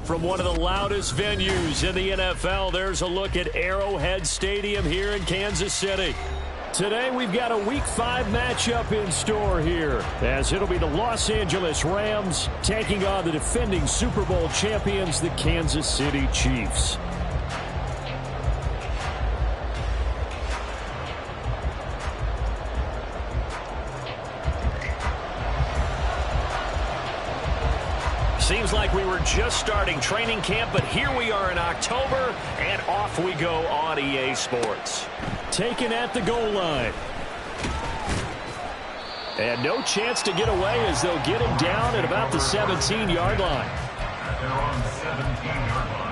From one of the loudest venues in the NFL, there's a look at Arrowhead Stadium here in Kansas City. Today we've got a Week 5 matchup in store here, as it'll be the Los Angeles Rams taking on the defending Super Bowl champions, the Kansas City Chiefs. Seems like we were just starting training camp, but here we are in October, and off we go on EA Sports. Taken at the goal line. And no chance to get away as they'll get him down at about the 17-yard line. They're on the 17-yard line.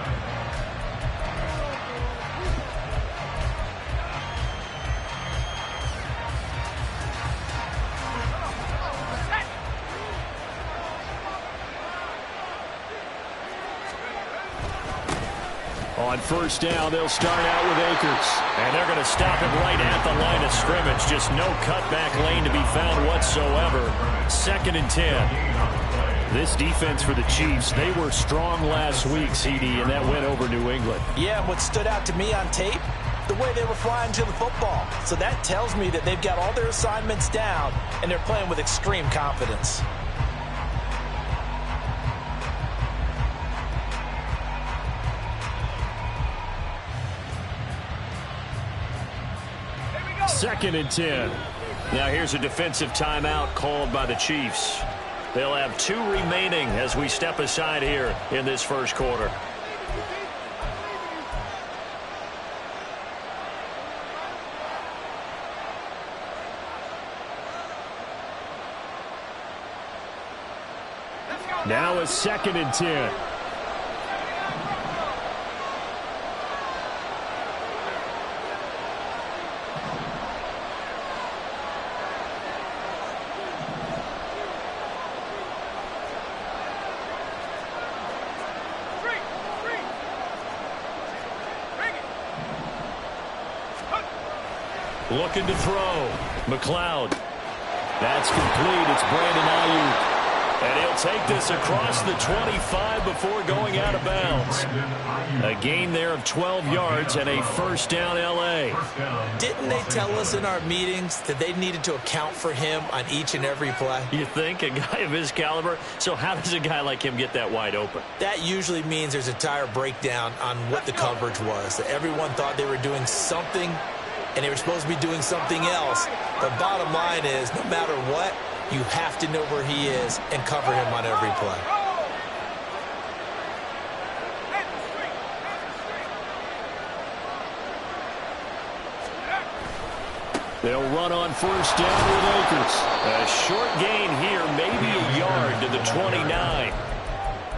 On first down, they'll start out with Akers. And they're going to stop him right at the line of scrimmage. Just no cutback lane to be found whatsoever. 2nd and 10. This defense for the Chiefs, they were strong last week, CD, and that went over New England. Yeah, what stood out to me on tape, the way they were flying to the football. So that tells me that they've got all their assignments down, and they're playing with extreme confidence. Second and 10. Now here's a defensive timeout called by the Chiefs. They'll have 2 remaining as we step aside here in this first quarter. Now a 2nd and 10. Looking to throw. McLeod. That's complete. It's Brandon Ayuk. And he'll take this across the 25 before going out of bounds. A gain there of 12 yards and a first down L.A. Didn't they tell us in our meetings that they needed to account for him on each and every play? You think? A guy of his caliber? So how does a guy like him get that wide open? That usually means there's a tire breakdown on what the coverage was. That everyone thought they were doing something, and they were supposed to be doing something else. The bottom line is, no matter what, you have to know where he is and cover him on every play. They'll run on first down with Akers. A short gain here, maybe a yard to the 29.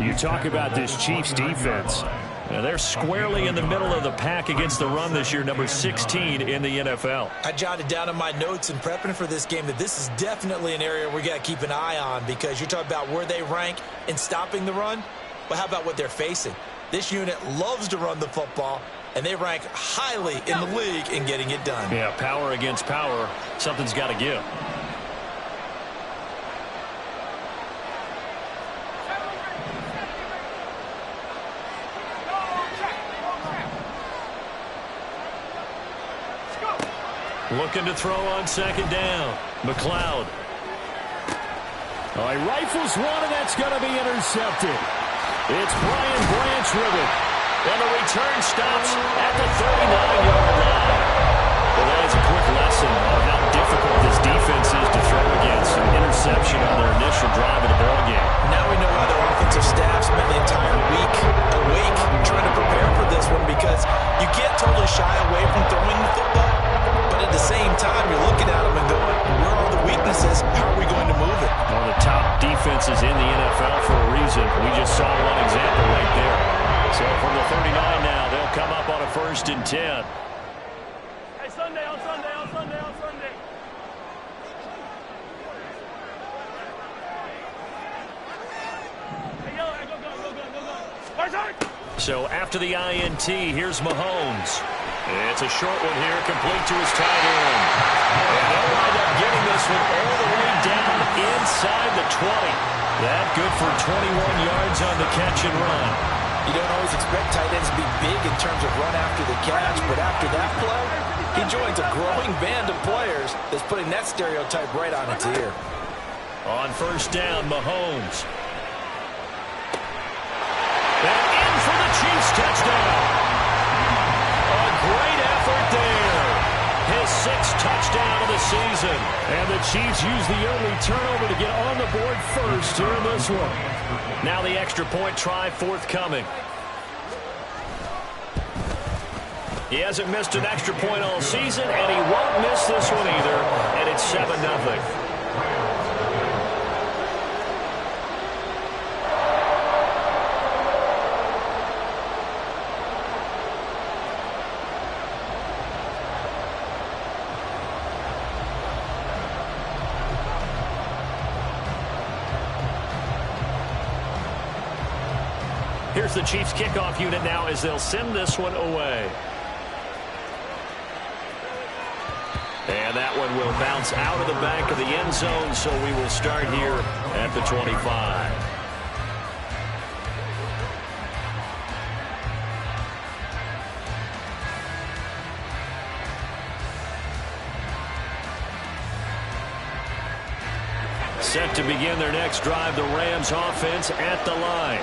You talk about this Chiefs defense. They're squarely in the middle of the pack against the run this year, number 16 in the NFL. I jotted down in my notes in prepping for this game that this is definitely an area we got to keep an eye on, because you're talking about where they rank in stopping the run. But how about what they're facing? This unit loves to run the football, and they rank highly in the league in getting it done. Yeah, power against power. Something's got to give. Looking to throw on second down. McLeod. Oh, he rifles one, and that's going to be intercepted. It's Brian Branch with it. And the return stops at the 39-yard line. Well, that is a quick lesson on how difficult this defense is to throw against. An interception on their initial drive of the ballgame. Now we know why their offensive staff spent the entire week awake trying to prepare for this one, because you can't totally shy away from throwing the football. But at the same time, you're looking at them and going, where are the weaknesses? How are we going to move it? One of the top defenses in the NFL for a reason. We just saw one example right there. So from the 39 now, they'll come up on a 1st and 10. Hey, Sunday, on Sunday, on Sunday, on Sunday. Hey, yo, go. So after the INT, here's Mahomes. It's a short one here, complete to his tight end. And they'll wind up getting this one all the way down inside the 20. That good for 21 yards on the catch and run. You don't always expect tight ends to be big in terms of run after the catch, but after that play, he joins a growing band of players that's putting that stereotype right on its ear. On first down, Mahomes. And in for the Chiefs touchdown. A great effort there. His 6th touchdown of the season. And the Chiefs use the early turnover to get on the board first here in this one. Now the extra point try forthcoming. He hasn't missed an extra point all season, and he won't miss this one either. And it's 7-0. Here's the Chiefs kickoff unit now as they'll send this one away. And that one will bounce out of the back of the end zone, so we will start here at the 25. Set to begin their next drive, the Rams offense at the line.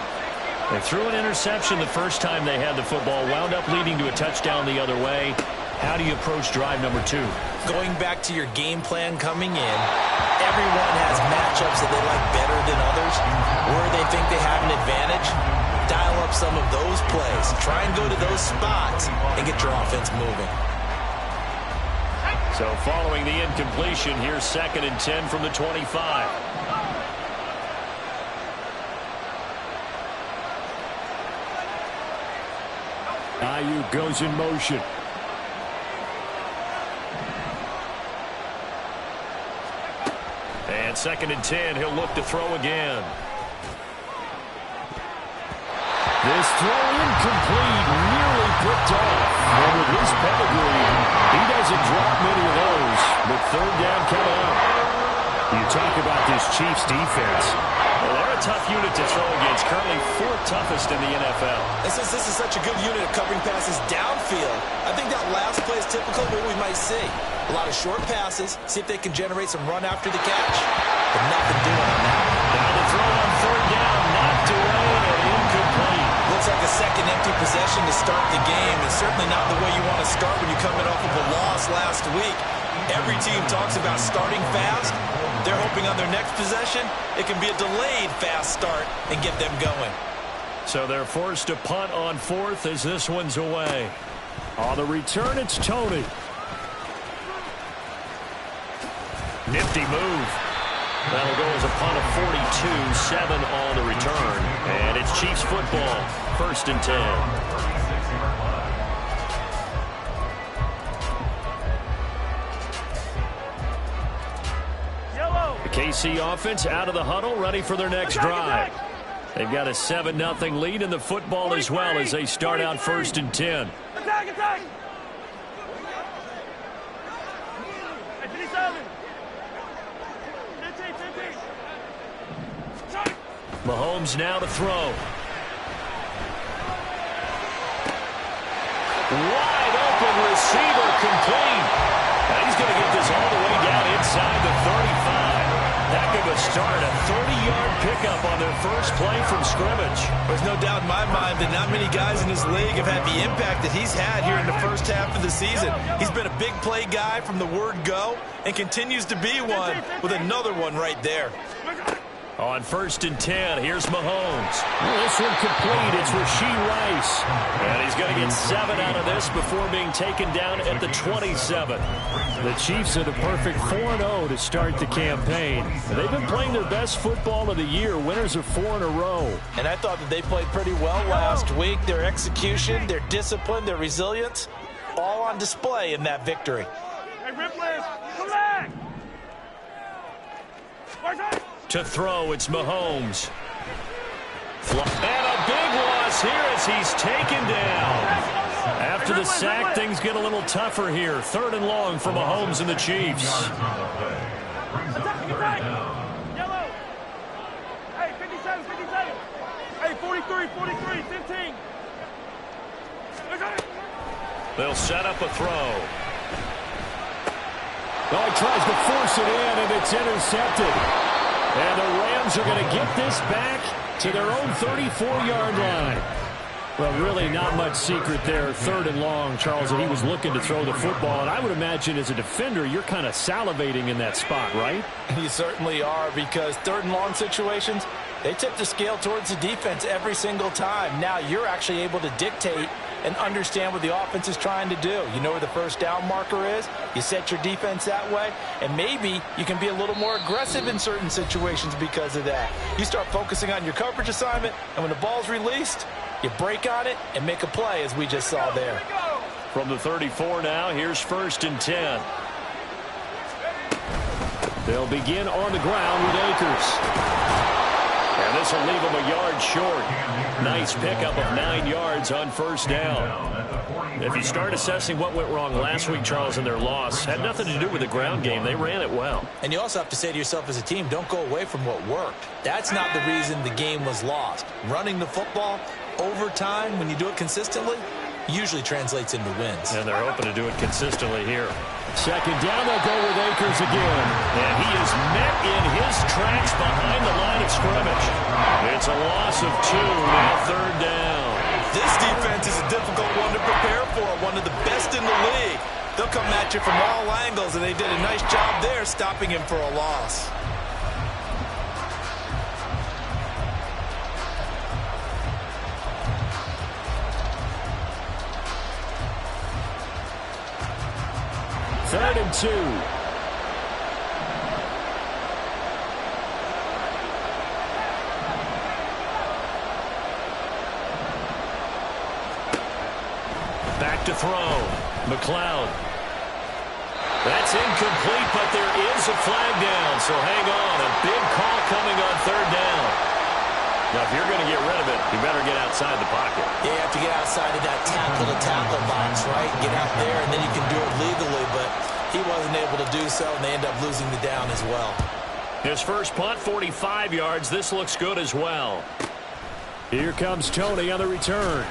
They threw an interception the first time they had the football, wound up leading to a touchdown the other way. How do you approach drive number 2? Going back to your game plan coming in, everyone has matchups that they like better than others. Where they think they have an advantage, dial up some of those plays. Try and go to those spots and get your offense moving. So following the incompletion, here's 2nd and 10 from the 25. Ayuk goes in motion. And 2nd and 10, he'll look to throw again. This throw incomplete, nearly picked off. And with his pedigree, he doesn't drop many of those. But 3rd down coming up. You talk about this Chiefs defense. Well, they're a tough unit to throw against, currently 4th toughest in the NFL. And since this is such a good unit of covering passes downfield, I think that last play is typical of what we might see. A lot of short passes, see if they can generate some run after the catch. But nothing doing on that. Now the throw on 3rd down, knocked away and incomplete. Looks like a second empty possession to start the game, and certainly not the way you want to start when you're coming off of a loss last week. Every team talks about starting fast. They're hoping on their next possession, it can be a delayed fast start and get them going. So they're forced to punt on 4th as this one's away. On the return, it's Tony. Nifty move. That'll go as a punt of 42, 7 on the return. And it's Chiefs football, 1st and 10. The KC offense out of the huddle, ready for their next drive. They've got a 7-0 lead in the football as well as they start out 1st and 10. Attack, attack! Hey, 57! 15. Mahomes now to throw. Wide open receiver complete. And he's going to get this all the way down inside the 35. Heck of a start, a 30-yard pickup on their first play from scrimmage. There's no doubt in my mind that not many guys in this league have had the impact that he's had here in the first half of the season. He's been a big play guy from the word go and continues to be one with another one right there. On 1st and 10, here's Mahomes. This one complete. It's Rashee Rice. And he's going to get 7 out of this before being taken down at the 27. The Chiefs are the perfect 4-0 to start the campaign. They've been playing their best football of the year, winners of 4 in a row. And I thought that they played pretty well last week. Their execution, their discipline, their resilience, all on display in that victory. Hey, Ripley, come back! To throw, it's Mahomes. And a big loss here as he's taken down. After the sack, things get a little tougher here. 3rd and long for Mahomes and the Chiefs. Attack, attack! Yellow! Hey, 57, 57! Hey, 40! 43, 43, 15. They'll set up a throw. Well, he tries to force it in, and it's intercepted. And the Rams are going to get this back to their own 34-yard line. Well, really not much secret there. 3rd and long, Charles, and he was looking to throw the football. And I would imagine as a defender, you're kind of salivating in that spot, right? You certainly are, because 3rd and long situations, they tip the scale towards the defense every single time. Now you're actually able to dictate and understand what the offense is trying to do. You know where the first down marker is. You set your defense that way, and maybe you can be a little more aggressive in certain situations because of that. You start focusing on your coverage assignment, and when the ball's released, you break on it and make a play, as we just saw there. From the 34 now, here's 1st and 10. They'll begin on the ground with Akers. And this will leave them a yard short. Nice pickup of 9 yards on 1st down. If you start assessing what went wrong last week, Charles, in their loss, had nothing to do with the ground game. They ran it well. And you also have to say to yourself as a team, don't go away from what worked. That's not the reason the game was lost. Running the football over time, when you do it consistently, usually translates into wins. And they're hoping to do it consistently here. 2nd down, they'll go with Akers again. And he is met in his tracks behind the line of scrimmage. It's a loss of 2, now 3rd down. This defense is a difficult one to prepare for, one of the best in the league. They'll come at you from all angles, and they did a nice job there stopping him for a loss. Third and 2. Back to throw. McLeod. That's incomplete, but there is a flag down, so hang on. A big call coming on 3rd down. Now, if you're going to get rid of it, you better get outside the pocket. Yeah, you have to get outside of that tackle-to-tackle box, right? Get out there, and then you can do it legally, but he wasn't able to do so, and they end up losing the down as well. His first punt, 45 yards. This looks good as well. Here comes Tony on the return.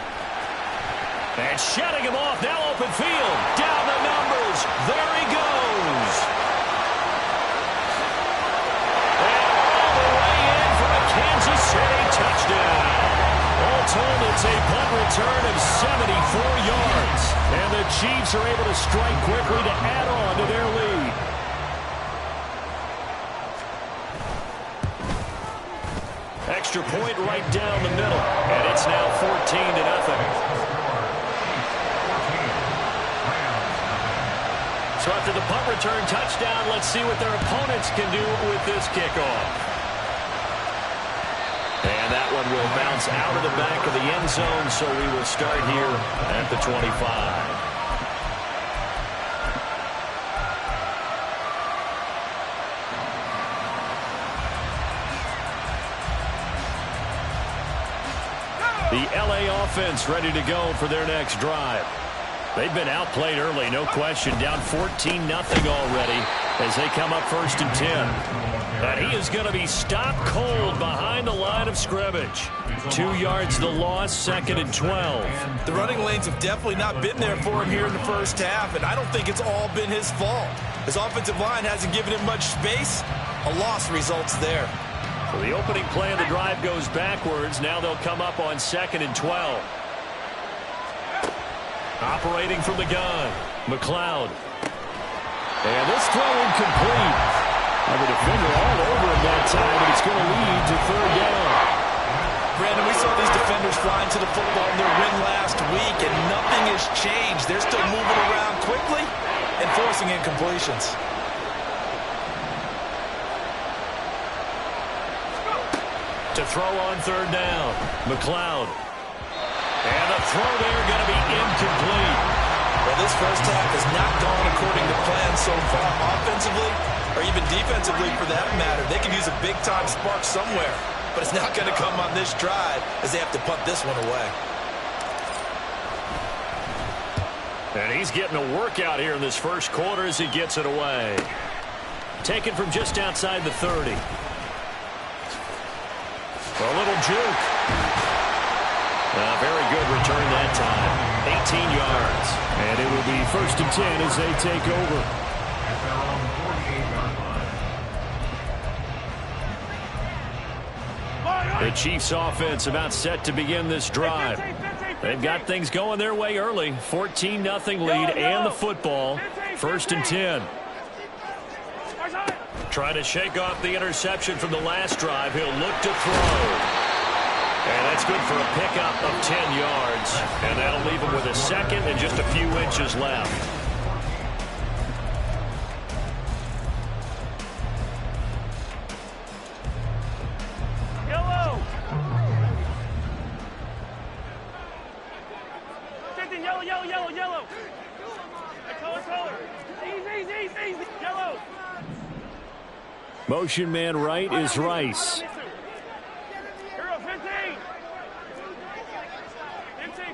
And shutting him off, now open field. Down the numbers. There he goes. And all the way in for a Kansas City touchdown. All told, it's a punt return of 74 yards. And the Chiefs are able to strike quickly to add on to their lead. Extra point right down the middle. And it's now 14-0. So after the punt return touchdown, let's see what their opponents can do with this kickoff. And that one will bounce out of the back of the end zone, so we will start here at the 25. The LA offense ready to go for their next drive. They've been outplayed early, no question. Down 14-0 already as they come up 1st and 10. And he is going to be stopped cold behind the line of scrimmage. 2 yards the loss, 2nd and 12. The running lanes have definitely not been there for him here in the first half, and I don't think it's all been his fault. His offensive line hasn't given him much space. A loss results there. So the opening play of the drive goes backwards. Now they'll come up on 2nd and 12. Operating from the gun, McLeod. And this throw incomplete. The defender all over him that time, but it's going to lead to 3rd down. Brandon, we saw these defenders flying to the football in their win last week, and nothing has changed. They're still moving around quickly and forcing incompletions. To throw on 3rd down, McLeod. And the throw there going to be incomplete. Well, this first half has not gone according to plan so far, offensively or even defensively for that matter. They can use a big-time spark somewhere, but it's not going to come on this drive as they have to punt this one away. And he's getting a workout here in this first quarter as he gets it away. Taken from just outside the 30. A little juke. Very good return that time. 18 yards. And it will be 1st and 10 as they take over. The Chiefs offense about set to begin this drive. They've got things going their way early. 14-0 lead and the football. 1st and 10. Trying to shake off the interception from the last drive. He'll look to throw. And that's good for a pickup of 10 yards. And that'll leave him with a second and just a few inches left. Yellow. 15, yellow, yellow, yellow, yellow. Color. Easy. Yellow. Motion man right is Rice. Hero, 15. 15.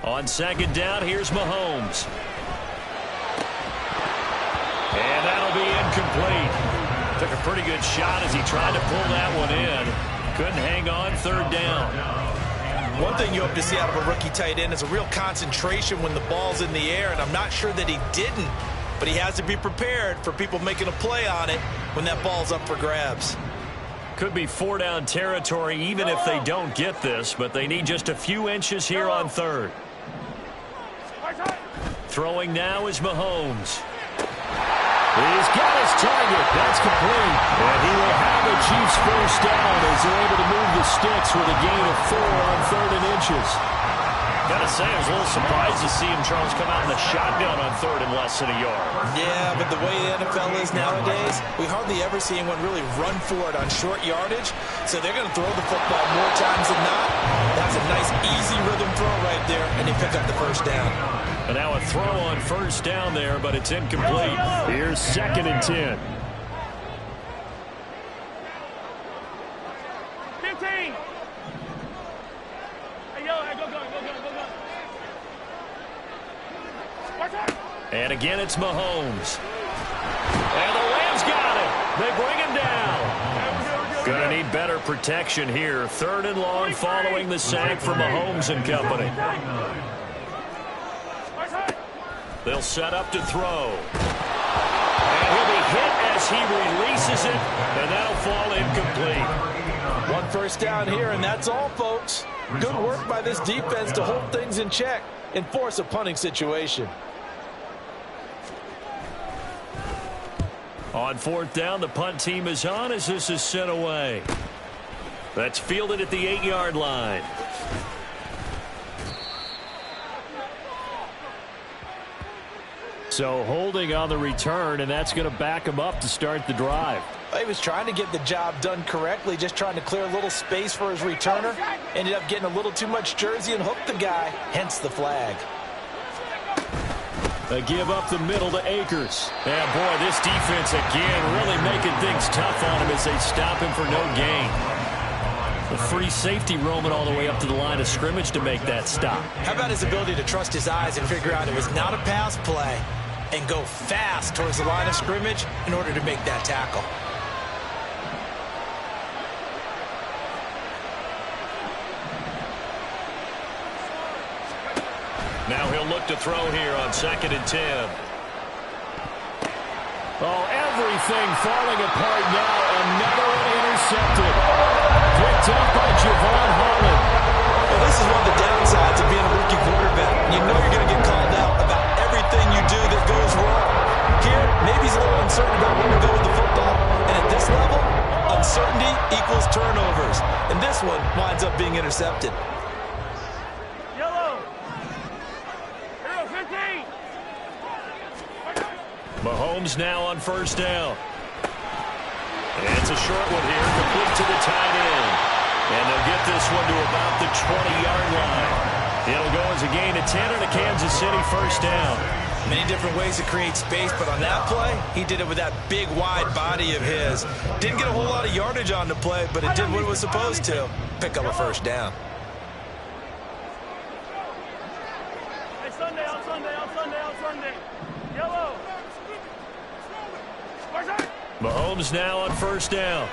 On 2nd down, here's Mahomes. And that'll be incomplete. Took a pretty good shot as he tried to pull that one in. Couldn't hang on 3rd down. One thing you hope to see out of a rookie tight end is a real concentration when the ball's in the air, and I'm not sure that he didn't, but he has to be prepared for people making a play on it when that ball's up for grabs. Could be 4-down territory even if they don't get this, but they need just a few inches here on 3rd. Throwing now is Mahomes. He's got his target. That's complete. And he will have the Chiefs 1st down as they're able to move the sticks with a gain of 4 on 3rd and inches. Gotta say, I was a little surprised to see him, Charles, come out in the shotgun on 3rd and less than a yard. Yeah, but the way the NFL is nowadays, we hardly ever see anyone really run for it on short yardage. So they're going to throw the football more times than not. That's a nice, easy rhythm throw right there, and they pick up the 1st down. And now a throw on 1st down there, but it's incomplete. Here's 2nd and 10. 15. Hey, yellow, go. And again, it's Mahomes. And the Rams got it. They bring him down. Going to need better protection here. 3rd and long following the sack from Mahomes and company. They'll set up to throw. And he'll be hit as he releases it, and that'll fall incomplete. 1 1st down here, and that's all, folks. Good work by this defense to hold things in check and force a punting situation. On 4th down, the punt team is on as this is sent away. That's fielded at the 8-yard line. So holding on the return, and that's going to back him up to start the drive. He was trying to get the job done correctly, just trying to clear a little space for his returner. Ended up getting a little too much jersey and hooked the guy, hence the flag. They give up the middle to Akers. And boy, this defense again really making things tough on him as they stop him for no gain. The free safety roaming all the way up to the line of scrimmage to make that stop. How about his ability to trust his eyes and figure out it was not a pass play and go fast towards the line of scrimmage in order to make that tackle. Now he'll look to throw here on 2nd and 10. Oh, everything falling apart now. Another one intercepted. Picked up by Javon Holland. Well, this is one of the downsides of being a rookie quarterback. You know you're going to get called out about everything you do that goes wrong. Here, maybe he's a little uncertain about where to go with the football. And at this level, uncertainty equals turnovers. And this one winds up being intercepted. Mahomes now on 1st down. And it's a short one here, complete to the tight end. And they'll get this one to about the 20-yard line. It'll go as a gain of 10 and a Kansas City 1st down. Many different ways to create space, but on that play, he did it with that big, wide body of his. Didn't get a whole lot of yardage on the play, but it did what it was supposed to. Pick up a 1st down. Hey, Sunday. Yellow. Mahomes now on 1st down.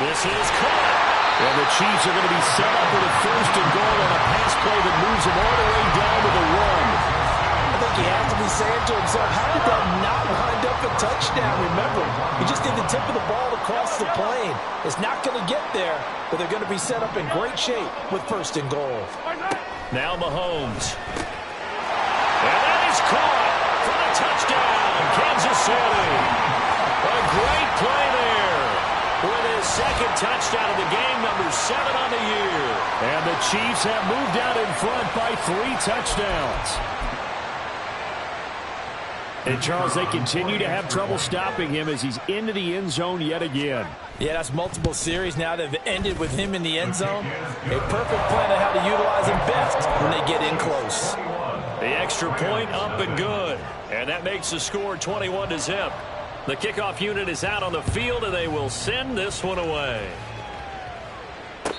This is caught. And the Chiefs are going to be set up with a first and goal on a pass play that moves them all the way down to the 1. I think he has to be saying to himself, how did that not wind up a touchdown? Remember, you just need the tip of the ball across the plane. It's not going to get there, but they're going to be set up in great shape with first and goal. Now Mahomes. And that is caught for the touchdown, Kansas City. A great play there with his second touchdown of the game, number 7 on the year. And the Chiefs have moved out in front by 3 touchdowns. And, Charles, they continue to have trouble stopping him as he's into the end zone yet again. Yeah, that's multiple series now that have ended with him in the end zone. A perfect plan on how to utilize him best when they get in close. The extra point up and good. And that makes the score 21-0. The kickoff unit is out on the field, and they will send this one away.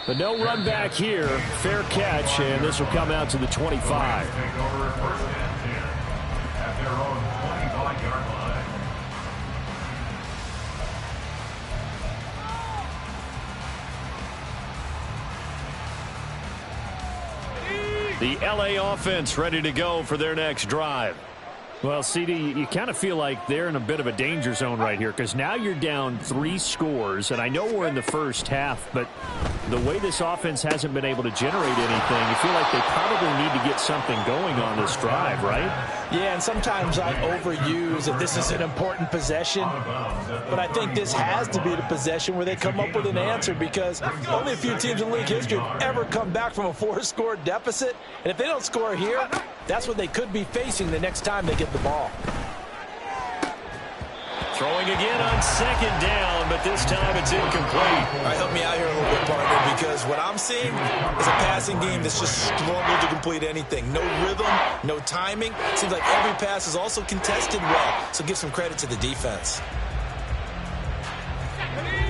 The no run back here. Fair catch, and this will come out to the 25. Take over first and 10 at their own 25-yard line. The LA offense ready to go for their next drive. Well, CD, you kind of feel like they're in a bit of a danger zone right here because now you're down 3 scores, and I know we're in the first half, but the way this offense hasn't been able to generate anything, you feel like they probably need to get something going on this drive, right? Yeah, and sometimes I overuse if this is an important possession, but I think this has to be the possession where they come up with an answer because only a few teams in league history have ever come back from a 4-score deficit, and if they don't score here, that's what they could be facing the next time they get the ball. Throwing again on second down, but this time it's incomplete. All right, help me out here a little bit, partner, because what I'm seeing is a passing game that's just struggled to complete anything. No rhythm, no timing. Seems like every pass is also contested well, so give some credit to the defense.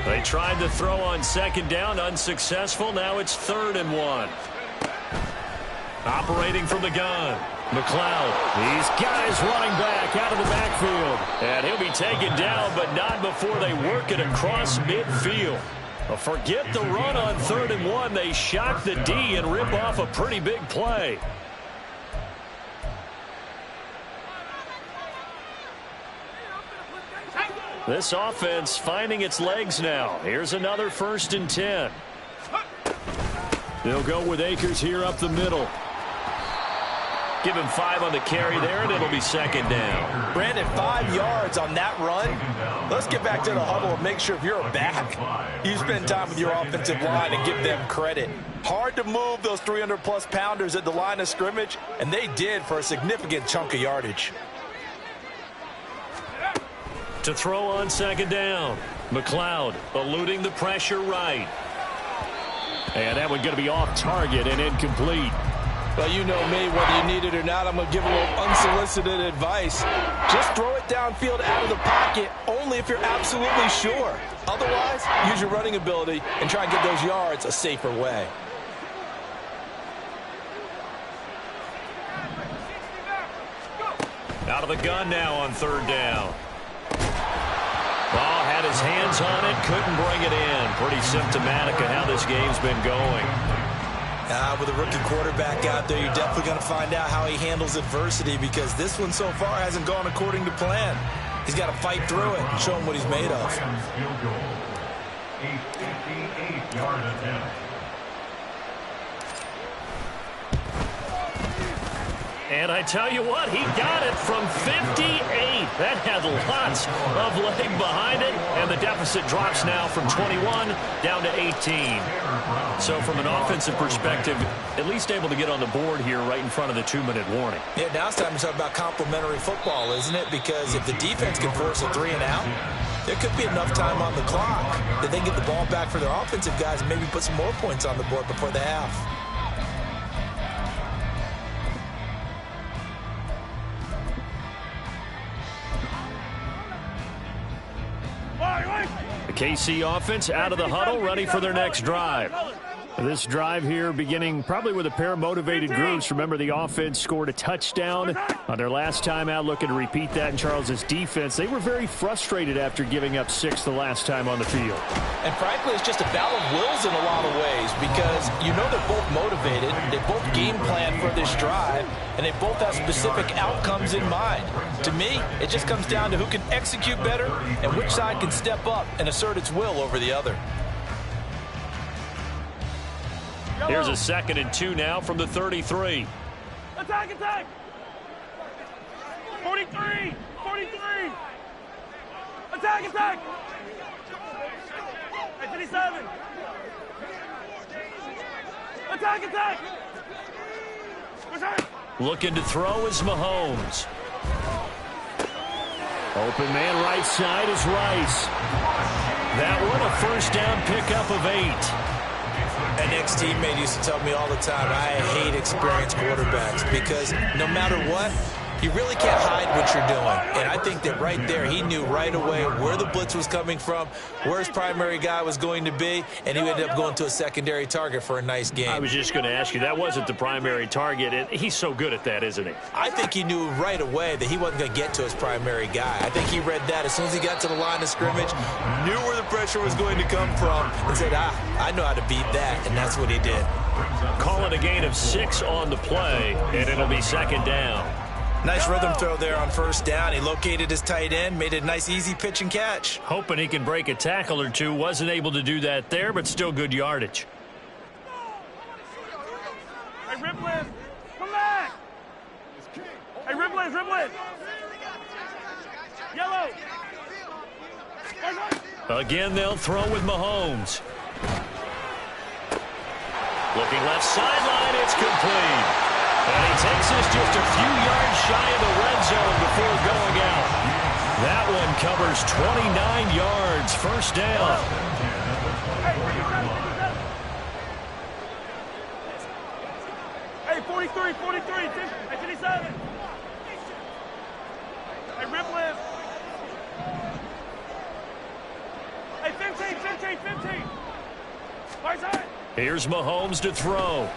They tried to throw on second down, unsuccessful. Now it's 3rd and 1. Operating from the gun. McLeod. These guys running back out of the backfield. And he'll be taken down, but not before they work it across midfield. Forget the run on 3rd and 1. They shock the D and rip off a pretty big play. This offense finding its legs now. Here's another 1st and 10. They'll go with Akers here up the middle. Give him 5 on the carry there, and it'll be 2nd down. Brandon, 5 yards on that run. Let's get back to the huddle and make sure if you're a back, you spend time with your offensive line and give them credit. Hard to move those 300-plus pounders at the line of scrimmage, and they did for a significant chunk of yardage. To throw on 2nd down. McLeod eluding the pressure right. And that one going to be off target and incomplete. Well, you know me, whether you need it or not, I'm going to give a little unsolicited advice. Just throw it downfield out of the pocket only if you're absolutely sure. Otherwise, use your running ability and try and get those yards a safer way. Out of the gun now on 3rd down. Ball had his hands on it, couldn't bring it in. Pretty symptomatic of how this game's been going. With a rookie quarterback out there, you're definitely going to find out how he handles adversity because this one so far hasn't gone according to plan. He's got to fight through it and show him what he's made of. Field goal. A 58-yard attempt. And I tell you what, he got it from 58. That had lots of leg behind it, and the deficit drops now from 21 down to 18. So from an offensive perspective, at least able to get on the board here right in front of the 2-minute warning. Yeah, now it's time to talk about complementary football, isn't it? Because if the defense can force a 3 and out, there could be enough time on the clock that they can get the ball back for their offensive guys and maybe put some more points on the board before the half. The KC offense out of the huddle, ready for their next drive. This drive here beginning probably with a pair of motivated groups. Remember, the offense scored a touchdown on their last time out, looking to repeat that in Charles's defense. They were very frustrated after giving up 6 the last time on the field. And frankly, it's just a battle of wills in a lot of ways because you know they're both motivated, they both game plan for this drive, and they both have specific outcomes in mind. To me, it just comes down to who can execute better and which side can step up and assert its will over the other. Here's a 2nd and 2 now from the 33. Attack, attack! 43! 43! Attack, attack! Hey, 57! Attack, attack! Looking to throw is Mahomes. Open man right side is Rice. That one a first down pickup of 8. An ex-teammate used to tell me all the time, I hate experienced quarterbacks because no matter what, you really can't hide what you're doing. And I think that right there, he knew right away where the blitz was coming from, where his primary guy was going to be, and he ended up going to a secondary target for a nice game. I was just going to ask you, that wasn't the primary target. He's so good at that, isn't he? I think he knew right away that he wasn't going to get to his primary guy. I think he read that as soon as he got to the line of scrimmage, knew where the pressure was going to come from, and said, I know how to beat that, and that's what he did. Call it a gain of 6 on the play, and it'll be 2nd down. Nice rhythm throw there on first down. He located his tight end, made a nice easy pitch and catch. Hoping he can break a tackle or two. Wasn't able to do that there, but still good yardage. Hey, Ripley, come back! Hey, Ripley, Ripley! Yellow! Again, they'll throw with Mahomes. Looking left sideline, it's complete. And he takes us just a few yards shy of the red zone before going out. That one covers 29 yards, first down. Hey, 43, 43, hey, 57. Hey, Ripley. Hey, 15, 15, 15. Right side. Here's Mahomes to throw.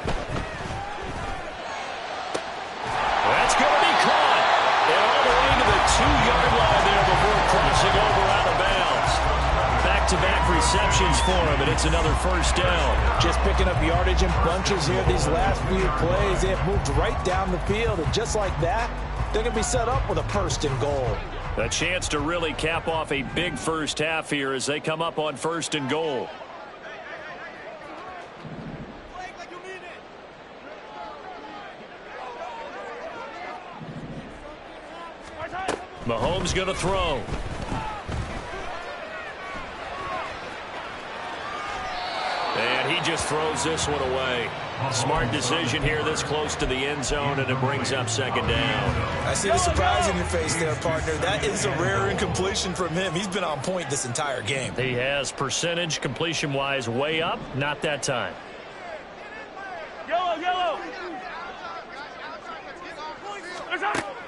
That's going to be caught. And all the way to the 2-yard line there before crossing over out of bounds. Back-to-back receptions for him, and it's another first down. Just picking up yardage in bunches here these last few plays. They have moved right down the field, and just like that, they're going to be set up with a 1st and goal. A chance to really cap off a big first half here as they come up on 1st and goal. Mahomes going to throw. And he just throws this one away. Smart decision here this close to the end zone, and it brings up 2nd down. I see the surprise in your face there, partner. That is a rare incompletion from him. He's been on point this entire game. He has percentage completion-wise way up. Not that time. Yellow, yellow.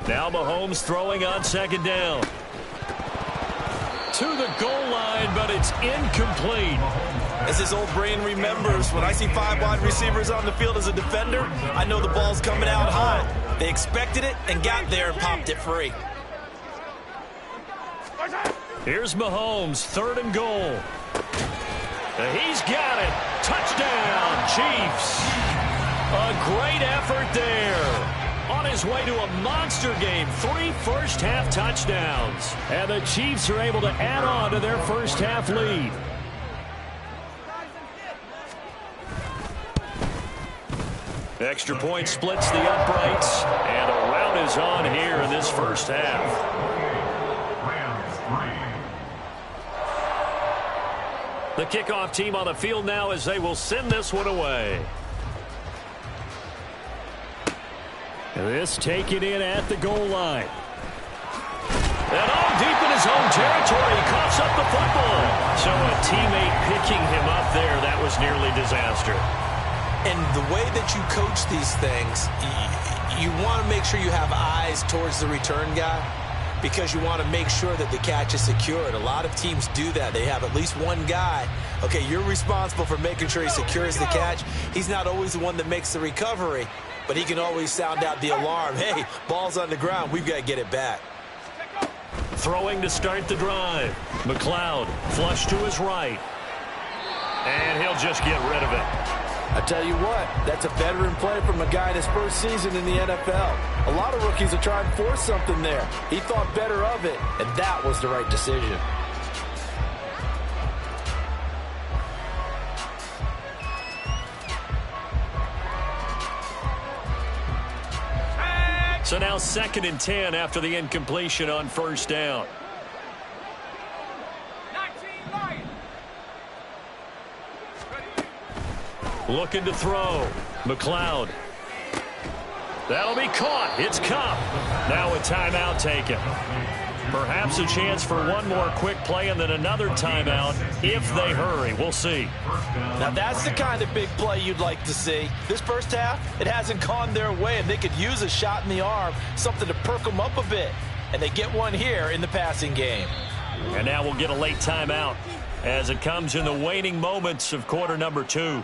Now Mahomes throwing on 2nd down. To the goal line, but it's incomplete. As his old brain remembers, when I see 5 wide receivers on the field as a defender, I know the ball's coming out high. They expected it and got there and popped it free. Here's Mahomes, 3rd and goal. He's got it. Touchdown, Chiefs. A great effort there. On his way to a monster game, 3 first-half touchdowns. And the Chiefs are able to add on to their first-half lead. Extra point splits the uprights, and a rout is on here in this first half. The kickoff team on the field now as they will send this one away. This taken in at the goal line. And all deep in his own territory, he coughs up the football. So a teammate picking him up there, that was nearly disaster. And the way that you coach these things, you want to make sure you have eyes towards the return guy. because you want to make sure that the catch is secured. A lot of teams do that. They have at least one guy. Okay, you're responsible for making sure he secures the catch. He's not always the one that makes the recovery, but he can always sound out the alarm. Hey, ball's on the ground. We've got to get it back. Throwing to start the drive. McLeod flush to his right. And he'll just get rid of it. I tell you what, that's a veteran play from a guy in his first season in the NFL. A lot of rookies are trying to force something there. He thought better of it, and that was the right decision. So now 2nd and 10 after the incompletion on first down. Looking to throw. McLeod. That'll be caught. It's Cup. Now a timeout taken. Perhaps a chance for one more quick play and then another timeout if they hurry. We'll see. Now that's the kind of big play you'd like to see. This first half, it hasn't gone their way, and they could use a shot in the arm, something to perk them up a bit. And they get one here in the passing game. And now we'll get a late timeout as it comes in the waning moments of quarter number 2.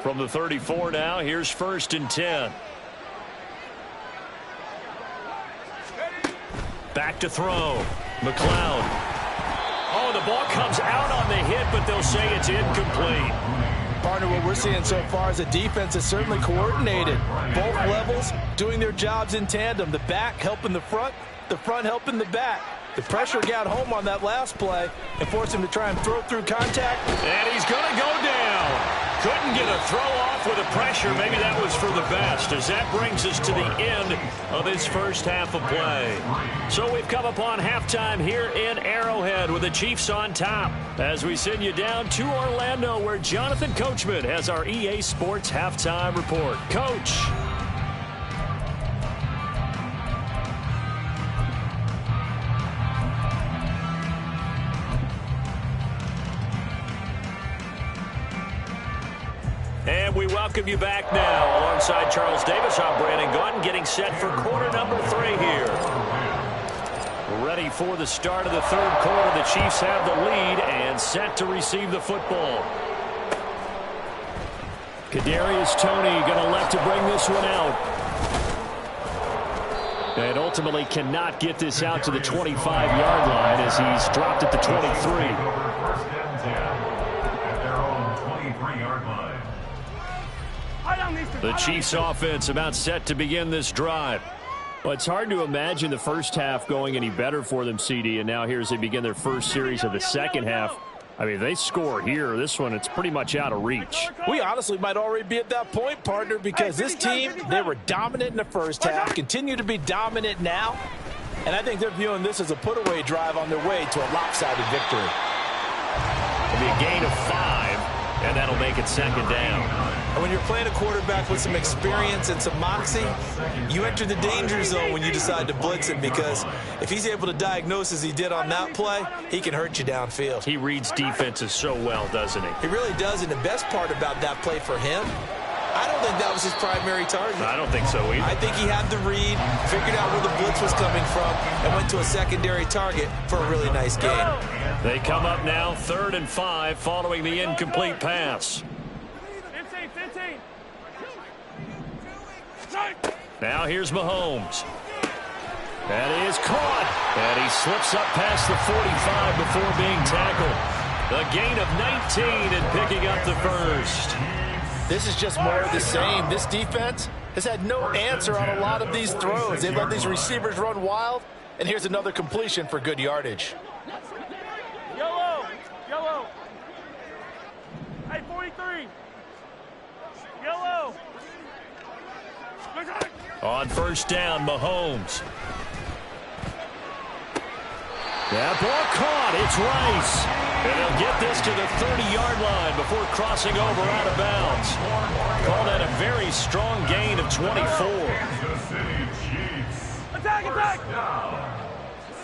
From the 34 now, here's 1st and 10. Back to throw. McLeod. Oh, the ball comes out on the hit, but they'll say it's incomplete. Partner, what we're seeing so far is a defense that's certainly coordinated. Both levels doing their jobs in tandem. The back helping the front helping the back. The pressure got home on that last play and forced him to try and throw through contact. And he's going to go down. Couldn't get a throw off with the pressure. Maybe that was for the best, as that brings us to the end of his first half of play. So we've come upon halftime here in Arrowhead with the Chiefs on top as we send you down to Orlando, where Jonathan Coachman has our EA Sports halftime report. Coach. And we welcome you back now. Alongside Charles Davis, I'm Brandon Gaudin, getting set for quarter number 3 here. Ready for the start of the 3rd quarter. The Chiefs have the lead and set to receive the football. Kadarius Toney going to elect to bring this one out. And ultimately cannot get this out to the 25-yard line as he's dropped at the 23. The Chiefs offense about set to begin this drive. Well, it's hard to imagine the first half going any better for them, CD, and now here as they begin their first series of the second half. I mean, if they score here, this one, it's pretty much out of reach. We honestly might already be at that point, partner, because this team, they were dominant in the first half, continue to be dominant now, and I think they're viewing this as a put-away drive on their way to a lopsided victory. It'll be a gain of 5, and that'll make it 2nd down. And when you're playing a quarterback with some experience and some moxie, you enter the danger zone when you decide to blitz him, because if he's able to diagnose as he did on that play, he can hurt you downfield. He reads defenses so well, doesn't he? He really does, and the best part about that play for him, I don't think that was his primary target. I don't think so either. I think he had the read, figured out where the blitz was coming from, and went to a secondary target for a really nice game. They come up now 3rd and 5 following the incomplete pass. 15. Now here's Mahomes. That is caught. And he slips up past the 45 before being tackled. The gain of 19 and picking up the first. This is just more of the same. This defense has had no answer on a lot of these throws. They've let these receivers run wild, and here's another completion for good yardage. Yellow. Hey, 43. Yellow. On first down, Mahomes. That ball caught. It's Rice. And they'll get this to the 30-yard line before crossing over out of bounds. Call that a very strong gain of 24. Attack!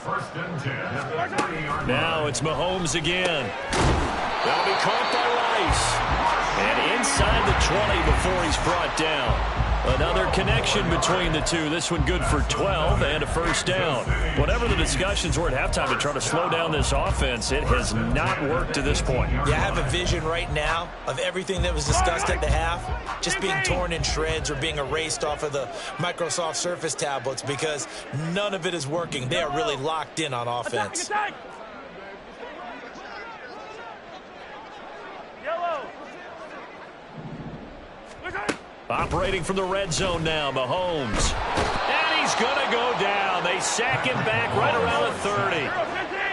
First and 10. Now it's Mahomes again. That'll be caught by Rice. And inside the 20 before he's brought down. Another connection between the two. This one good for 12 and a first down. Whatever the discussions were at halftime to try to slow down this offense, it has not worked to this point. Yeah, I have a vision right now of everything that was discussed at the half just being torn in shreds or being erased off of the Microsoft Surface tablets because none of it is working. They are really locked in on offense. Attack, attack. Yellow. Operating from the red zone now, Mahomes. And he's going to go down. They sack him back right around the 30.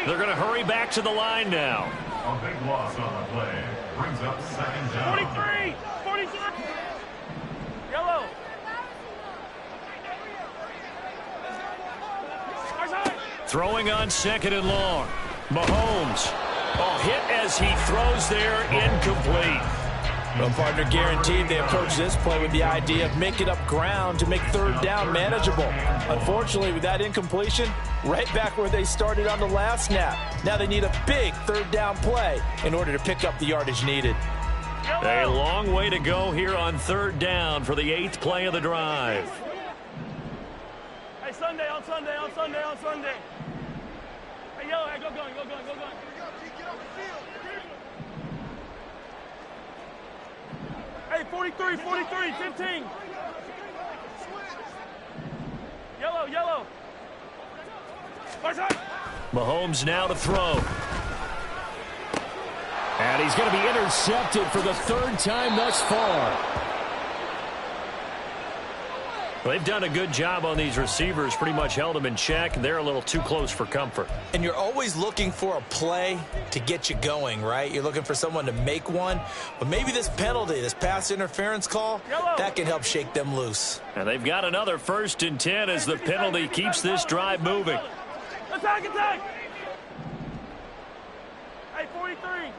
They're going to hurry back to the line now. A big loss on the play. Brings up second down. 43. 43. Yellow. Throwing on second and long. Mahomes. Oh, hit as he throws there, incomplete. Well, partner, guaranteed they approach this play with the idea of making up ground to make third down manageable. Unfortunately, with that incompletion, right back where they started on the last snap. Now they need a big third down play in order to pick up the yardage needed. A long way to go here on third down for the 8th play of the drive. Hey, Sunday, on Sunday, on Sunday, on Sunday. Hey, yellow, hey, go going, go going, go going. Hey, 43, 43, 15. Yellow, yellow. Mahomes now to throw. And he's going to be intercepted for the third time thus far. They've done a good job on these receivers, pretty much held them in check. They're a little too close for comfort. And you're always looking for a play to get you going, right? You're looking for someone to make one. But maybe this penalty, this pass interference call, that can help shake them loose. And they've got another 1st and 10 as the penalty keeps this drive moving. Attack, attack. Hey, 43.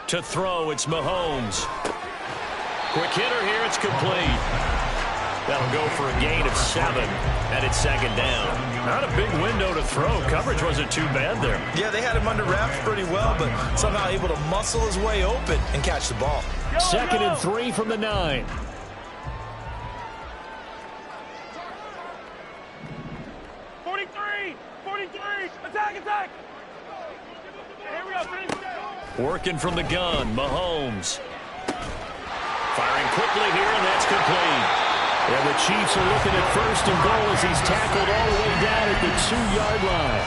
To throw, it's Mahomes. Quick hitter here, it's complete. That'll go for a gain of 7, and it's second down. Not a big window to throw. Coverage wasn't too bad there. Yeah, they had him under wraps pretty well, but somehow able to muscle his way open and catch the ball. Second and 3 from the 9. Attack, attack. Here we go, finish. Working from the gun, Mahomes. Firing quickly here, and that's complete. And the Chiefs are looking at 1st and goal as he's tackled all the way down at the 2-yard line.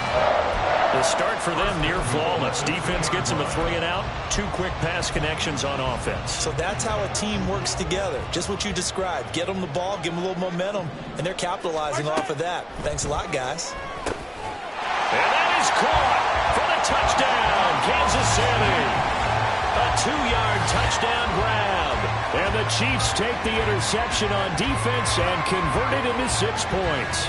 The start for them near flawless. Defense gets them a 3 and out. 2 quick pass connections on offense. So that's how a team works together. Just what you described. Get them the ball, give them a little momentum, and they're capitalizing off of that. Thanks a lot, guys. And that is caught for the touchdown, Kansas City. A 2-yard touchdown grab. And the Chiefs take the interception on defense and convert it into 6 points.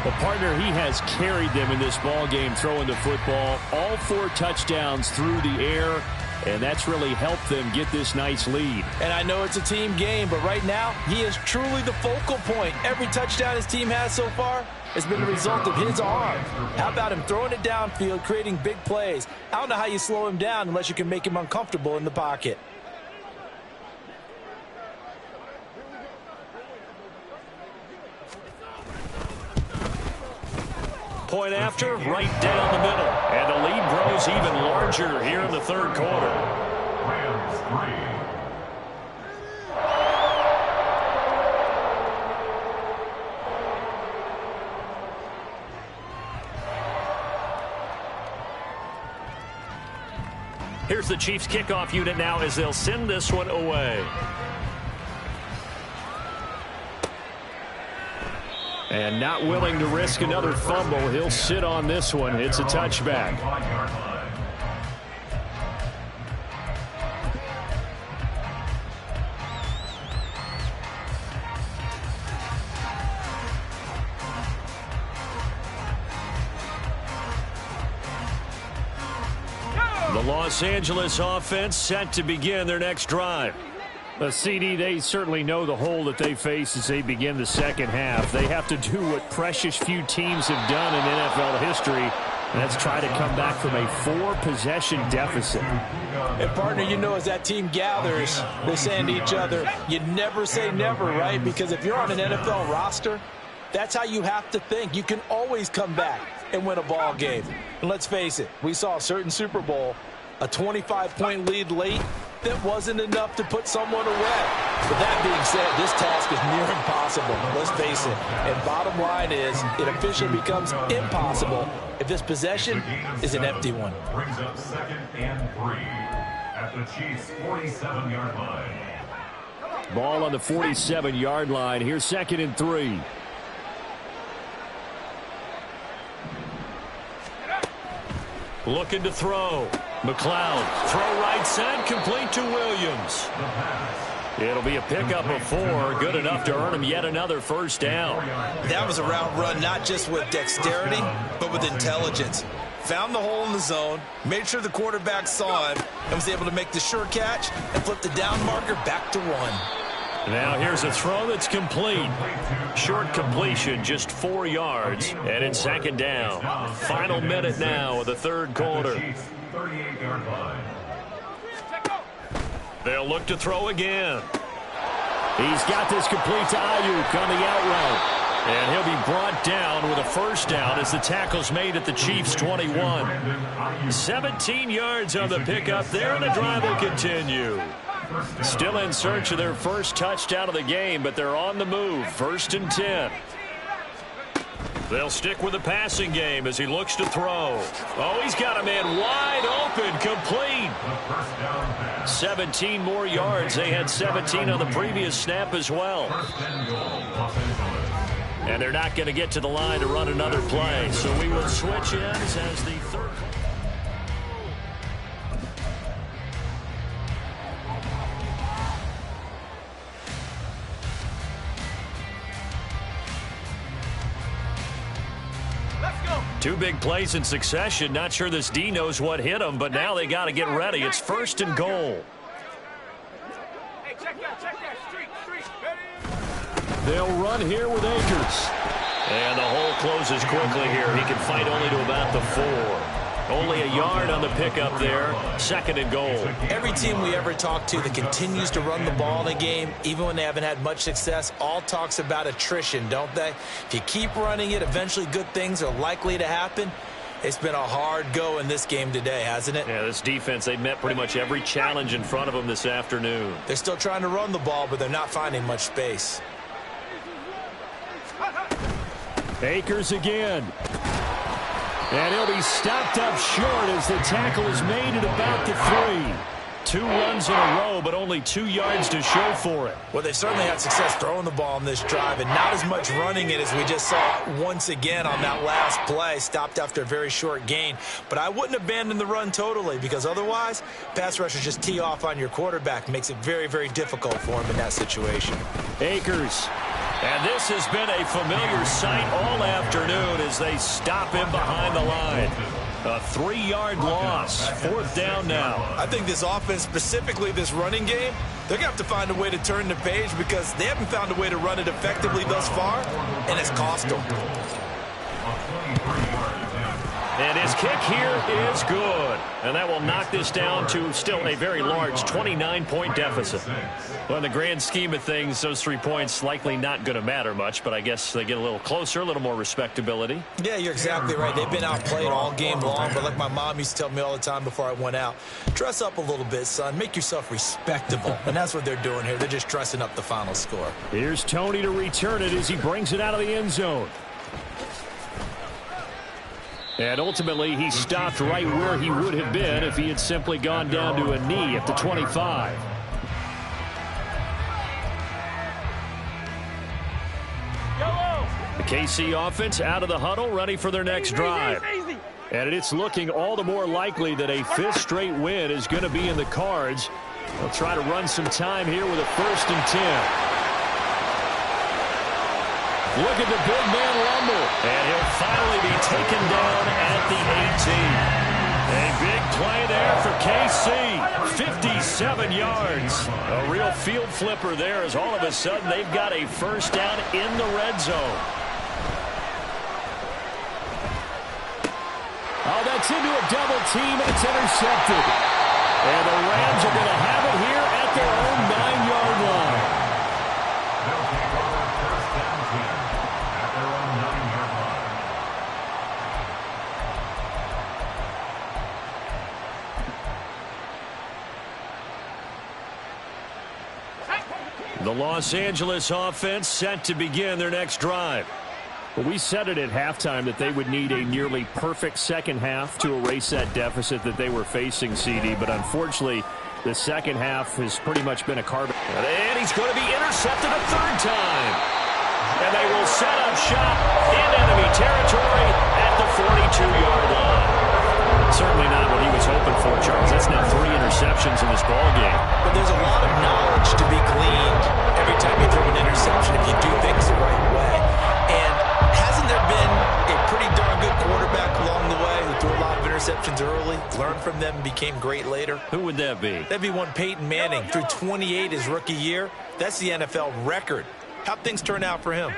The partner, he has carried them in this ball game throwing the football. All 4 touchdowns through the air. And that's really helped them get this nice lead. And I know it's a team game, but right now, he is truly the focal point. Every touchdown his team has so far has been the result of his arm. How about him throwing it downfield, creating big plays? I don't know how you slow him down unless you can make him uncomfortable in the pocket. Point after, right down the middle. And the lead grows even larger here in the 3rd quarter. Rams 3. Here's the Chiefs kickoff unit now as they'll send this one away. And not willing to risk another fumble, he'll sit on this one. It's a touchback. The Los Angeles offense set to begin their next drive. CD, they certainly know the hole that they face as they begin the second half. They have to do what precious few teams have done in NFL history, and that's try to come back from a 4-possession deficit. And, partner, you know, as that team gathers, they're saying to each other, you never say never, right? Because if you're on an NFL roster, that's how you have to think. You can always come back and win a ball game. And let's face it, we saw a certain Super Bowl, a 25-point lead late, that wasn't enough to put someone away. But that being said, this task is near impossible. Let's face it. And bottom line is, it officially becomes impossible if this possession is an empty one. Brings up 2nd and 3 at the Chiefs' 47-yard line. Ball on the 47-yard line. Here's 2nd and 3. Looking to throw. McLeod, throw right side, complete to Williams. It'll be a pickup of 4, good enough to earn him yet another first down. That was a route run not just with dexterity, but with intelligence. Found the hole in the zone, made sure the quarterback saw him, and was able to make the sure catch and flip the down marker back to 1. Now here's a throw that's complete. Short completion, just 4 yards, and it's 2nd down. Final minute now of the 3rd quarter. 38-yard line. They'll look to throw again. He's got this complete to Ayuk on the out route. And he'll be brought down with a first down as the tackle's made at the Chiefs' 21. 17 yards on the pickup there, and the drive will continue. Still in search of their first touchdown of the game, but they're on the move. 1st and 10. They'll stick with the passing game as he looks to throw. Oh, he's got a man wide open, complete. 17 more yards. They had 17 on the previous snap as well. And they're not going to get to the line to run another play. So we will switch ends as the 3rd. Two big plays in succession. Not sure this D knows what hit him, but now they got to get ready. It's 1st and goal. Hey, check that. Street. They'll run here with Akers. And the hole closes quickly here. He can fight only to about the 4. Only a yard on the pickup there. 2nd and goal. Every team we ever talk to that continues to run the ball in a game, even when they haven't had much success, all talks about attrition, don't they? If you keep running it, eventually good things are likely to happen. It's been a hard go in this game today, hasn't it? Yeah, this defense, they've met pretty much every challenge in front of them this afternoon. They're still trying to run the ball, but they're not finding much space. Akers again. And he'll be stopped up short as the tackle is made at about the 3. 2 runs in a row, but only 2 yards to show for it. Well, they certainly had success throwing the ball in this drive, and not as much running it as we just saw once again on that last play. Stopped after a very short gain. But I wouldn't abandon the run totally, because otherwise, pass rushers just tee off on your quarterback. Makes it very, very difficult for him in that situation. Akers. And this has been a familiar sight all afternoon as they stop him behind the line. A 3-yard loss. 4th down now. I think this offense, specifically this running game, they're going to have to find a way to turn the page because they haven't found a way to run it effectively thus far, and it's cost them. And his kick here is good. And that will knock this down to still a very large 29-point deficit. Well, in the grand scheme of things, those 3 points likely not going to matter much, but I guess they get a little closer, a little more respectability. Yeah, you're exactly right. They've been outplayed all game long, but like my mom used to tell me all the time before I went out, dress up a little bit, son. Make yourself respectable. And that's what they're doing here. They're just dressing up the final score. Here's Tony to return it as he brings it out of the end zone. And ultimately, he stopped right where he would have been if he had simply gone down to a knee at the 25. The KC offense out of the huddle, ready for their next drive. And it's looking all the more likely that a 5th straight win is going to be in the cards. They'll try to run some time here with a 1st and 10. Look at the big man rumble. And he'll finally be taken down at the 18. A big play there for KC. 57 yards. A real field flipper there as all of a sudden they've got a first down in the red zone. Oh, that's into a double team, and it's intercepted. And the Rams are going to have it here at their own 9-yard line. They'll take over first down here at their own 9-yard line. The Los Angeles offense set to begin their next drive. Well, we said it at halftime that they would need a nearly perfect second half to erase that deficit that they were facing, CD. But unfortunately, the second half has pretty much been a carbon. And he's going to be intercepted a third time. And they will set up shop in enemy territory at the 42-yard line. Certainly not what he was hoping for, Charles. That's now 3 interceptions in this ballgame. But there's a lot of knowledge to be gleaned every time you throw an interception if you do things the right way. And hasn't there been a pretty darn good quarterback along the way who threw a lot of interceptions early, learned from them, and became great later? Who would that be? That'd be one Peyton Manning. Threw 28 his rookie year. That's the NFL record. How'd things turn out for him?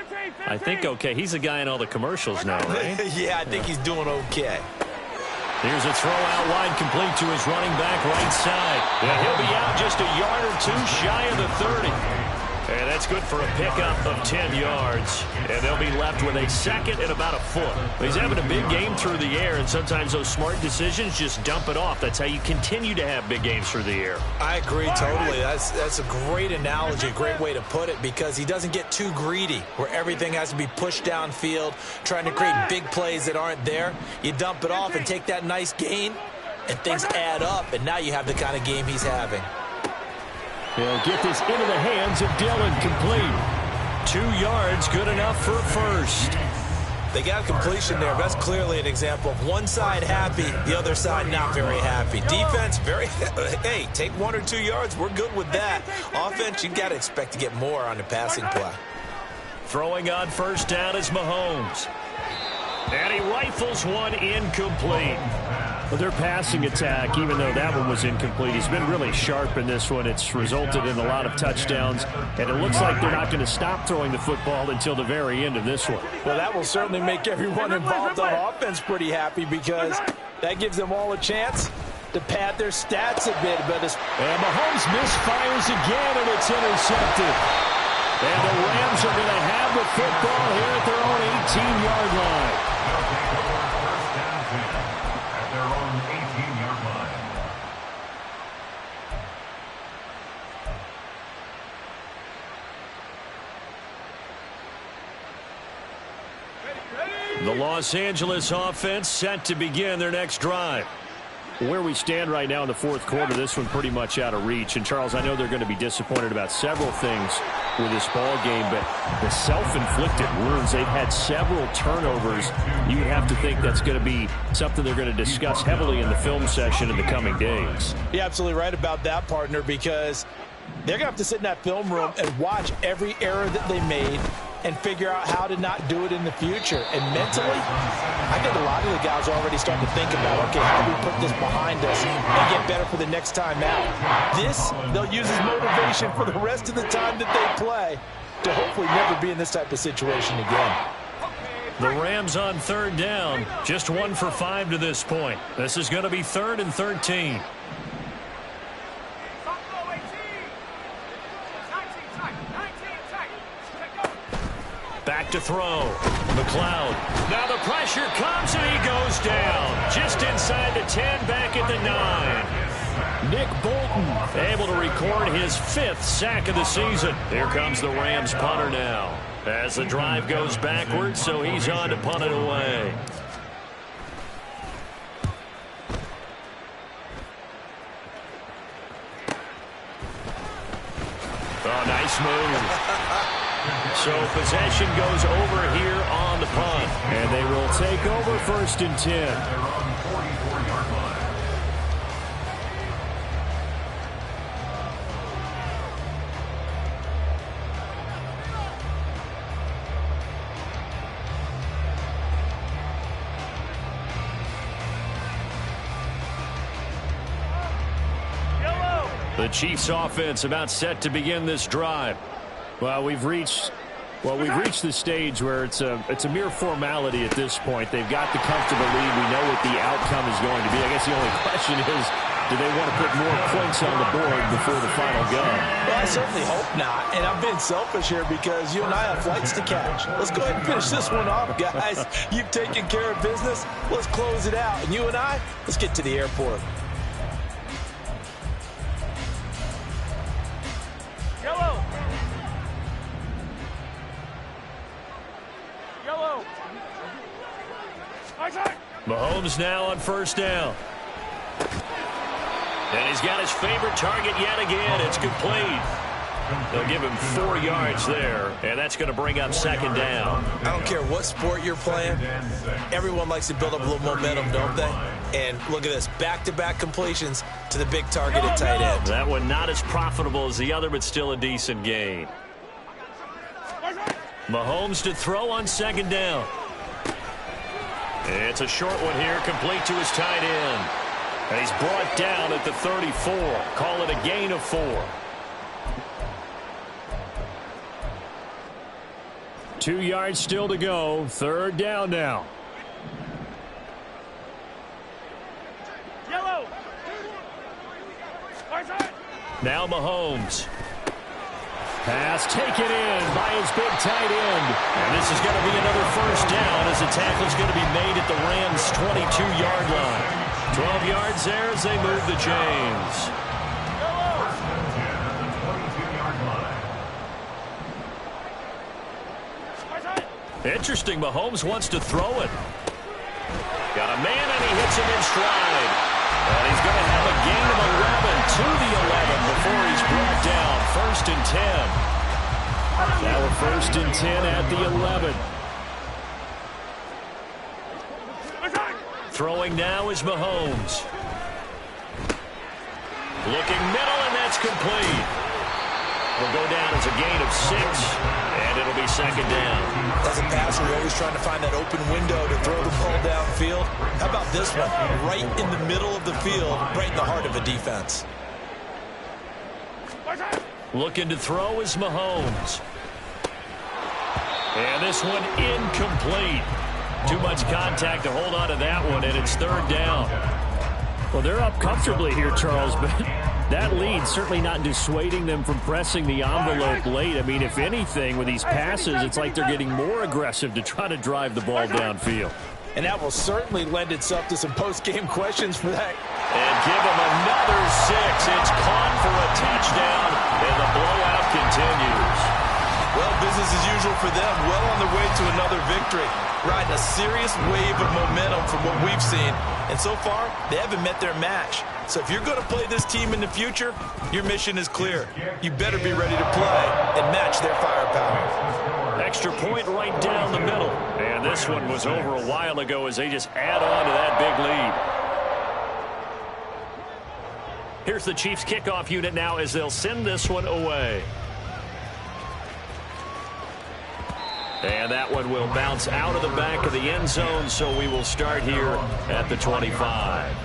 I think okay. He's a guy in all the commercials now, right? Yeah, I think he's doing okay. Here's a throw out wide complete to his running back right side. And he'll be out just a yard or two shy of the 30. And that's good for a pickup of 10 yards. And they'll be left with a second and about a foot. He's having a big game through the air, and sometimes those smart decisions just dump it off. That's how you continue to have big games through the air. I agree totally. That's a great analogy, a great way to put it, because he doesn't get too greedy where everything has to be pushed downfield, trying to create big plays that aren't there. You dump it off and take that nice gain, and things add up, and now you have the kind of game he's having. He'll get this into the hands of Dillon, complete. 2 yards, good enough for a first. They got a completion there. That's clearly an example of one side happy, the other side not very happy. Defense, very, hey, take 1 or 2 yards. We're good with that. Offense, you got to expect to get more on the passing play. Throwing on first down is Mahomes. And he rifles one incomplete. Well, their passing attack, even though that one was incomplete, has been really sharp in this one. It's resulted in a lot of touchdowns, and it looks like they're not going to stop throwing the football until the very end of this one. Well, that will certainly make everyone involved on offense pretty happy, because that gives them all a chance to pad their stats a bit. And Mahomes misfires again, and it's intercepted. And the Rams are going to have the football here at their own 18-yard line. The Los Angeles offense set to begin their next drive. Where we stand right now in the fourth quarter, this one pretty much out of reach. And, Charles, I know they're going to be disappointed about several things with this ball game, but the self-inflicted wounds, they've had several turnovers. You would have to think that's going to be something they're going to discuss heavily in the film session in the coming days. You're absolutely right about that, partner, because they're going to have to sit in that film room and watch every error that they made and figure out how to not do it in the future. And mentally, I think a lot of the guys are already starting to think about, okay, how do we put this behind us and get better for the next time out? This, they'll use as motivation for the rest of the time that they play to hopefully never be in this type of situation again. The Rams on third down, just 1 for 5 to this point. This is going to be 3rd and 13. Back to throw. McLeod. Now the pressure comes and he goes down. Just inside the 10, back at the 9. Nick Bolton able to record his 5th sack of the season. Here comes the Rams punter now. As the drive goes backwards, so he's on to punt it away. Oh, nice move. So possession goes over here on the punt. And they will take over 1st and 10. Yellow! The Chiefs offense about set to begin this drive. Well, we've reached the stage where it's a mere formality at this point. They've got the comfortable lead. We know what the outcome is going to be. I guess the only question is, do they want to put more points on the board before the final go? Well, I certainly hope not. And I'm being selfish here because you and I have flights to catch. Let's go ahead and finish this one off, guys. You've taken care of business. Let's close it out. And you and I, let's get to the airport. Yellow. Yellow. Mahomes now on first down. And he's got his favorite target yet again. It's complete. They'll give him 4 yards there, and that's going to bring up second down. I don't care what sport you're playing. Everyone likes to build up a little momentum, don't they? And look at this, back-to-back completions to the big target at tight end. That one not as profitable as the other, but still a decent gain. Mahomes to throw on second down. It's a short one here, complete to his tight end. And he's brought down at the 34. Call it a gain of 4. 2 yards still to go. Third down now. Yellow. Now Mahomes. Pass taken in by his big tight end. And this is going to be another first down as the tackle's going to be made at the Rams' 22-yard line. 12 yards there as they move the chains. Interesting, Mahomes wants to throw it. Got a man and he hits him in stride. And he's going to have a gain of 11 to the 11 before he's brought down. First and 10. Now a first and 10 at the 11. Throwing now is Mahomes. Looking middle, and that's complete. Will go down as a gain of 6, and it'll be second down. As a passer, you're always trying to find that open window to throw the ball downfield. How about this one? Right in the middle of the field, right in the heart of a defense. Looking to throw is Mahomes. And this one incomplete. Too much contact to hold on to that one, and it's third down. Well, they're up comfortably here, Charles, but that lead certainly not dissuading them from pressing the envelope late. I mean, if anything, with these passes, it's like they're getting more aggressive to try to drive the ball downfield. And that will certainly lend itself to some post-game questions for that. And give them another 6. It's caught for a touchdown, and the blowout continues. Well, business as usual for them. Well on their way to another victory. Riding a serious wave of momentum from what we've seen. And so far, they haven't met their match. So if you're going to play this team in the future, your mission is clear. You better be ready to play and match their firepower. Extra point right down the middle. And this one was over a while ago as they just add on to that big lead. Here's the Chiefs kickoff unit now as they'll send this one away. And that one will bounce out of the back of the end zone, so we will start here at the 25.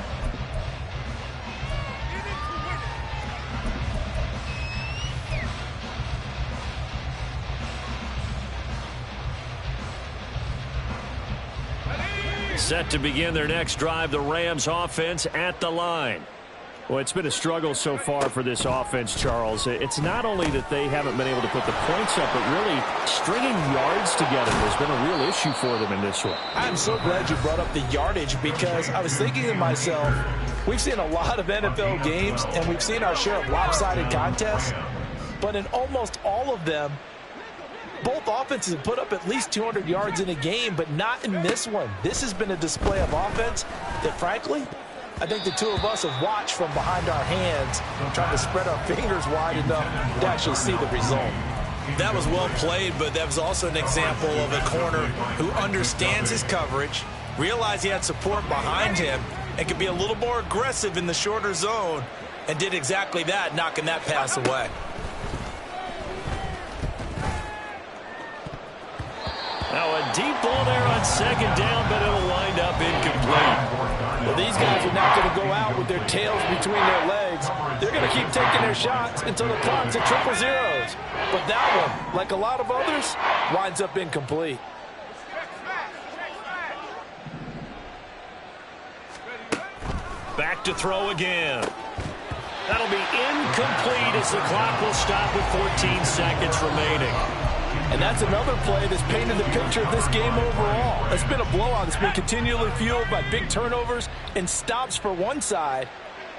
Set to begin their next drive, the Rams offense at the line. Well, it's been a struggle so far for this offense, Charles. It's not only that they haven't been able to put the points up, but really stringing yards together has been a real issue for them in this one. I'm so glad you brought up the yardage because I was thinking to myself, we've seen a lot of NFL games and we've seen our share of lopsided contests, but in almost all of them, both offenses have put up at least 200 yards in a game, but not in this one. This has been a display of offense that, frankly, I think the two of us have watched from behind our hands, trying to spread our fingers wide enough to actually see the result. That was well played, but that was also an example of a corner who understands his coverage, realized he had support behind him, and could be a little more aggressive in the shorter zone, and did exactly that, knocking that pass away. Now a deep ball there on second down, but it'll wind up incomplete. Well, these guys are not going to go out with their tails between their legs. They're going to keep taking their shots until the clock's at triple zeros. But that one, like a lot of others, winds up incomplete. Back to throw again. That'll be incomplete as the clock will stop with 14 seconds remaining. And that's another play that's painted the picture of this game overall. It's been a blowout that's been continually fueled by big turnovers and stops for one side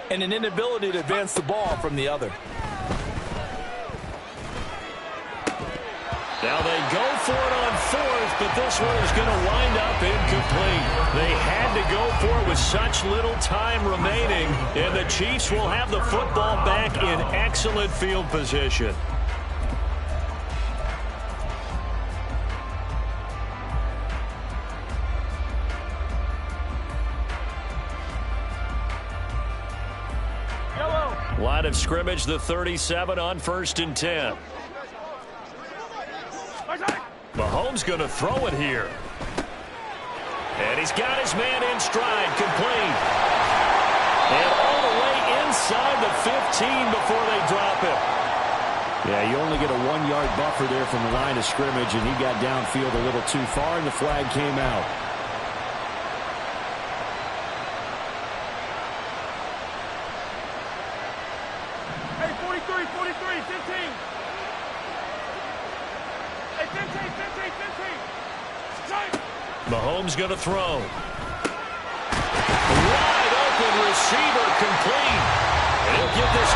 and an inability to advance the ball from the other. Now they go for it on fourth, but this one is going to wind up incomplete. They had to go for it with such little time remaining, and the Chiefs will have the football back in excellent field position. Line of scrimmage, the 37 on 1st and 10. Mahomes going to throw it here. And he's got his man in stride, complete. And all the way inside the 15 before they drop him. Yeah, you only get a 1-yard buffer there from the line of scrimmage, and he got downfield a little too far, and the flag came out. Hey, 43, 43, 15. Hey, 15, 15, 15. Strike. Mahomes going to throw. Wide open receiver, complete. And he'll get this